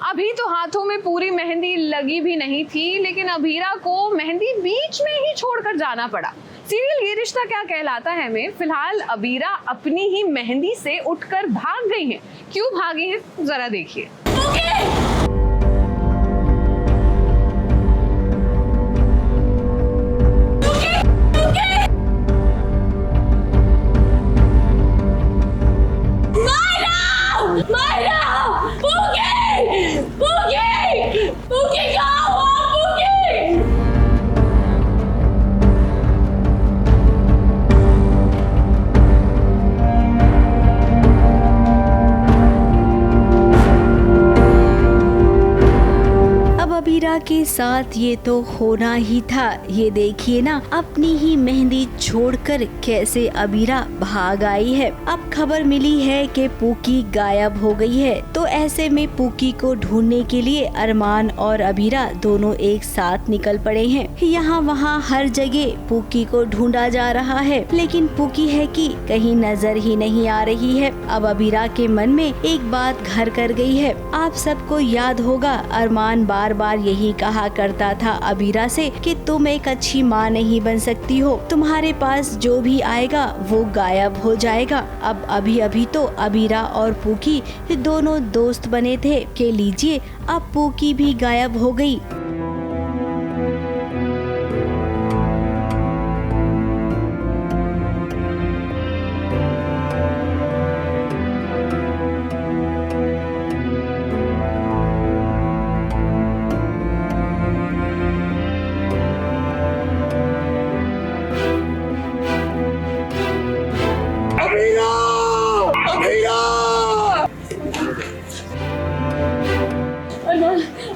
अभी तो हाथों में पूरी मेहंदी लगी भी नहीं थी, लेकिन अबीरा को मेहंदी बीच में ही छोड़कर जाना पड़ा। सीरियल ये रिश्ता क्या कहलाता है में फिलहाल अबीरा अपनी ही मेहंदी से उठकर भाग गई हैं। क्यों भागी हैं जरा देखिए। अबीरा के साथ ये तो होना ही था। ये देखिए ना, अपनी ही मेहंदी छोड़कर कैसे अबीरा भाग आई है। अब खबर मिली है कि पूकी गायब हो गई है, तो ऐसे में पूकी को ढूंढने के लिए अरमान और अबीरा दोनों एक साथ निकल पड़े हैं। यहाँ वहाँ हर जगह पूकी को ढूंढा जा रहा है, लेकिन पूकी है कि कहीं नजर ही नहीं आ रही है। अब अबीरा के मन में एक बात घर कर गई है। आप सबको याद होगा, अरमान बार बार यही कहा करता था अबीरा से कि तुम एक अच्छी माँ नहीं बन सकती हो, तुम्हारे पास जो भी आएगा वो गायब हो जाएगा। अब अभी तो अबीरा और पूकी दोनों दोस्त बने थे कि लीजिए अब पूकी भी गायब हो गई।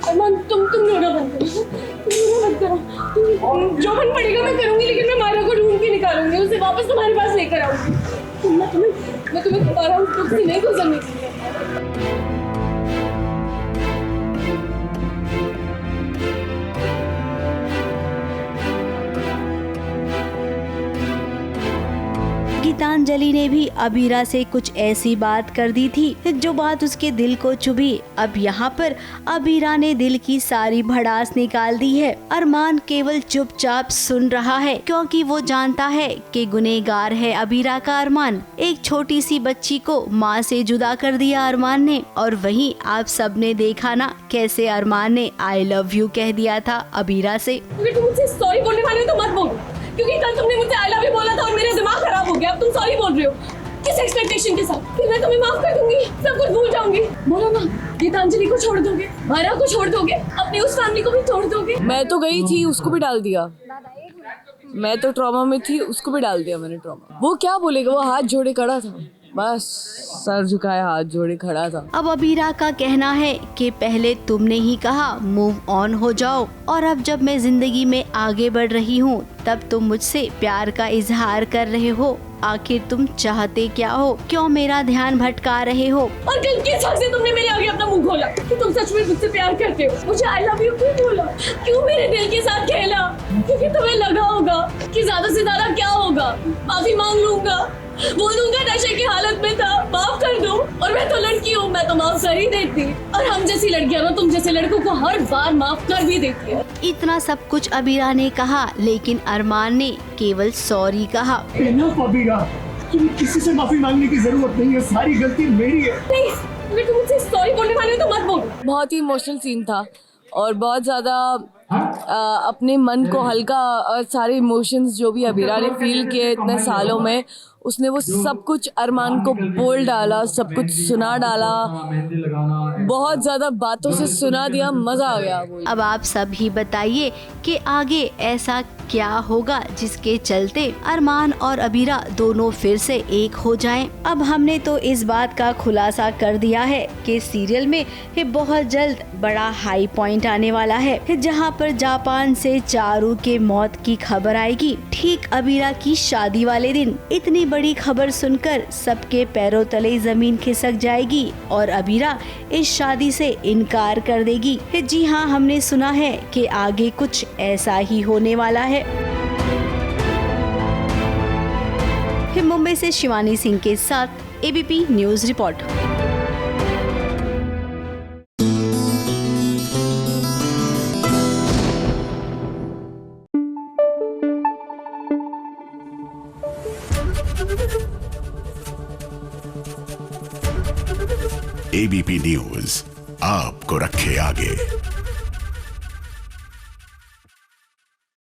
अरमान तुम रोना बंद करो, तुम जो बन पड़ेगा मैं करूंगी, लेकिन मैं मायरा को ढूंढ के निकालूंगी, उसे वापस तुम्हारे पास लेकर आऊंगी। मैं तुम्हें दोबारा उस दुख से नहीं गुजरने दूंगी। गीतांजलि ने भी अबीरा से कुछ ऐसी बात कर दी थी जो बात उसके दिल को चुभी। अब यहाँ पर अबीरा ने दिल की सारी भड़ास निकाल दी है। अरमान केवल चुपचाप सुन रहा है, क्योंकि वो जानता है कि गुनहगार है अबीरा का अरमान। एक छोटी सी बच्ची को माँ से जुदा कर दिया अरमान ने, और वहीं आप सब ने देखा ना कैसे अरमान ने आई लव यू कह दिया था अबीरा से। अगर तुम मुझसे सॉरी बोलने वाले हो तो मत बोलो, क्योंकि कल तुमने मुझसे आई लव यू बोला था और मेरा दिमाग खराब हो गया। अब तुम सॉरी बोल रहे हो किस एक्सपेक्टेशन के साथ? फिर मैं तुम्हें माफ कर दूंगी, सब कुछ भूल जाऊंगी। बोलो ना, गीतांजलि को छोड़ दोगे, मायरा को छोड़ दोगे, अपनी उस फैमिली को भी छोड़ दोगे? मैं तो गई थी, उसको भी डाल दिया। मैं तो ट्रॉमा में थी, उसको भी डाल दिया मैंने ट्रॉमा। वो क्या बोलेगा, वो हाथ जोड़े खड़ा था, बस सर झुकाया हाथ जोड़े खड़ा था। अब अबीरा का कहना है कि पहले तुमने ही कहा मूव ऑन हो जाओ, और अब जब मैं जिंदगी में आगे बढ़ रही हूँ तब तुम मुझसे प्यार का इजहार कर रहे हो। आखिर तुम चाहते क्या हो? क्यों मेरा ध्यान भटका रहे हो? और कल किस हक से तुमने मेरे आगे अपना मुंह खोला कि तुम सच में मुझसे प्यार करते हो? मुझे आई लव यू क्यों बोला? क्यों मेरे दिल के साथ खेला? क्योंकि तुम्हें लगा होगा कि ज्यादा से ज्यादा क्या होगा, माफी मांग लूंगा, बोल दूंगा नशे की हालत में था, माफ कर दो। और मैं तो लड़की हूँ, मैं तो माफ कर ही देती। और हम जैसी लड़कियां ना तुम जैसे लड़कों को हर बार माफ कर भी देती है। इतना सब कुछ अबीरा ने कहा, लेकिन अरमान ने केवल सॉरी कहा। अबीरा, तुम्हें किसी से माफी मांगने की जरूरत नहीं है, सारी गलती मेरी है। प्लीज, अगर तुम मुझसे सॉरी बोलने वाले हो तो मत बोलो। बहुत ही इमोशनल सीन था और बहुत ज्यादा अपने मन को हल्का, और सारे इमोशंस जो भी अबीरा ने फील किए इतने सालों में, उसने वो सब कुछ अरमान को बोल डाला, सब कुछ सुना डाला, बहुत ज्यादा बातों से सुना दिया, मजा आ गया। अब आप सब ही बताइए कि आगे ऐसा क्या होगा जिसके चलते अरमान और अबीरा दोनों फिर से एक हो जाएं। अब हमने तो इस बात का खुलासा कर दिया है कि सीरियल में ये बहुत जल्द बड़ा हाई पॉइंट आने वाला है, जहां पर जापान से चारू के मौत की खबर आएगी ठीक अबीरा की शादी वाले दिन। इतनी बड़ी खबर सुनकर सबके पैरों तले जमीन खिसक जाएगी और अबीरा इस शादी से इनकार कर देगी। जी हाँ, हमने सुना है कि आगे कुछ ऐसा ही होने वाला है। मुंबई से शिवानी सिंह के साथ ABP news report. ABP news आपको रखे आगे।